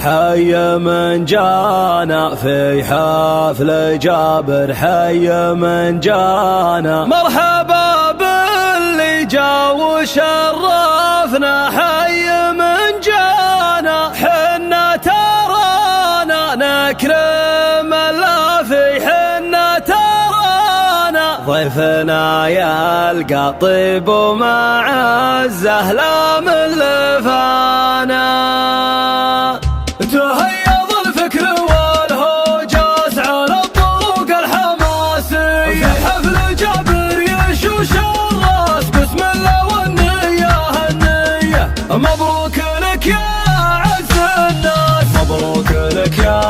حي من جانا في حفل جابر، حي من جانا مرحبا باللي جا وشرفنا، حي من جانا حنا ترانا نكرم اللافي، حنا ترانا ضيفنا يلقى طيب ومعزه لا من لفانا. تهيض الفكر والهوجاس على الطرق الحماسي، في حفل جابر يشوش الراس بسم الله والنية النية. مبروك لك يا عز الناس، مبروك لك يا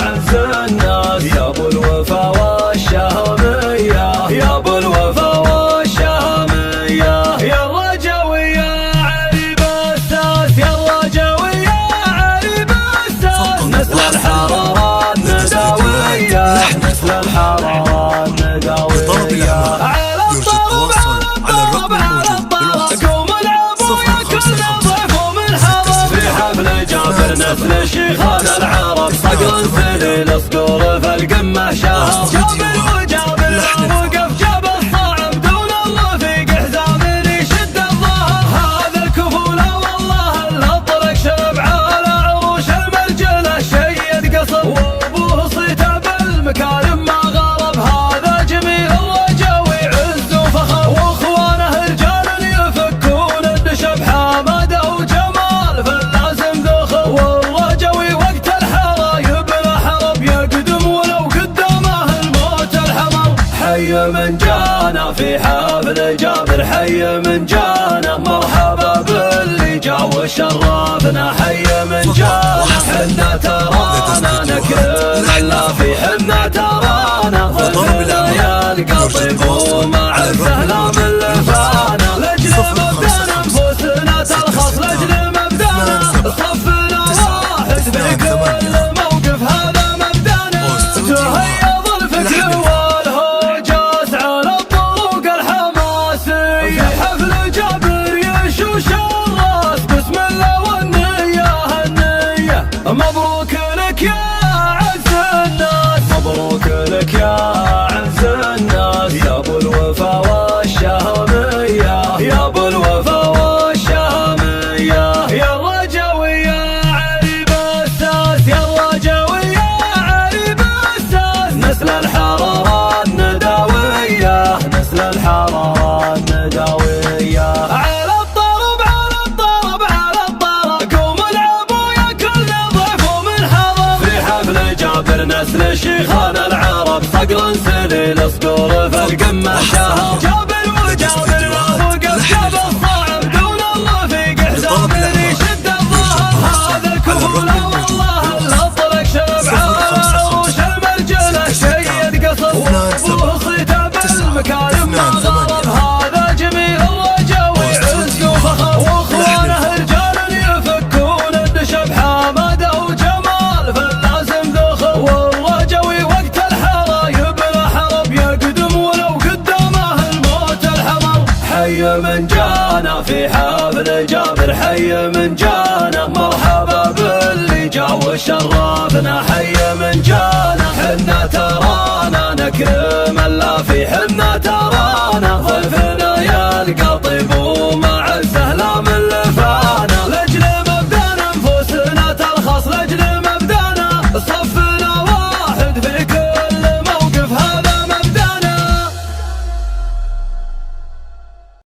عز الناس، يا ابو الوفا والشهمية، يا ابو الوفا والشهمية، يا الرجوي يا عريب الساس، يا الرجوي نسل الحرارة النداوية، نسل الحرارة النداوية. على الطرب على الطرب على الطرب قوم العبوا يا كل ضيف ومن حضر، في حفل جابر نسل شيخان العرب، صقر سليل صقور في القمة شهر. جابر وجابر وقف جاب الصعب دون الرفيق حزام يشد الظهر، هذا الكفولة والله الاطلق شبع على عروش المرجله، شيد قصر وابوه صيته بالمكارم ما غرب، هذا جميل الرجوي عز وفخر، واخوانه رجال يفكون الدشب حماده وجمال فاللازم ذخر، والرجوي وقت الحرايب الحرب يقدم ولو قدامه الموت الحمر. حي من جانا في حفل جابر، حي من جانا مرحبا باللي جا وشرفنا، حي من جانا حنا ترانا نكرم اللافي، حنا ترانا ضيفنا يلقى طيب ومعزه لا من لفانا، لاجل مبدانا نفوسنا ترخص، لاجل مبدانا صفنا واحد في كل موقف، هذا مبدانا. تهيض الفكر والهوجاس على الطرق الحماسي، في حفل جابر يشوش الراس بسم الله والنية النية. مبروك لك يا عز الناس، مبروك لك يا عز الناس، يا ابو الوفا والشهمية، يا ابو الوفا والشهمية، يا الرجوي يا عريب الساس، يا الرجوي يا عريب الساس، نسل الحرارة النداوية، نسل الحرارة النداوية. على الطرب على الطرب على الطرب قوم العبوا يا كل ضيف ومن حضر، في حفل جابر نسل شيخان العرب، صقر سليل صقور في القمة شهر. جابر وجابر وقف جاب الصعب دون الرفيق حزام يشد الظهر، هذا الكفولة والله الاطلق شبع على عروش المرجله، شيد قصر وابوه صيته بالمكارم ما غرب، هذا جميل الرجوي عز وفخر، واخوانه رجال يفكون الدشب حماده وجمال فاللازم ذخر، والرجوي وقت الحرايب الحرب يقدم ولو قدامه الموت الحمر. حي من جانا في حفل جابر، حي من جانا مرحبا باللي جا وشرفنا، حي من جانا حنا ترانا نكرم اللافي، حنا ترانا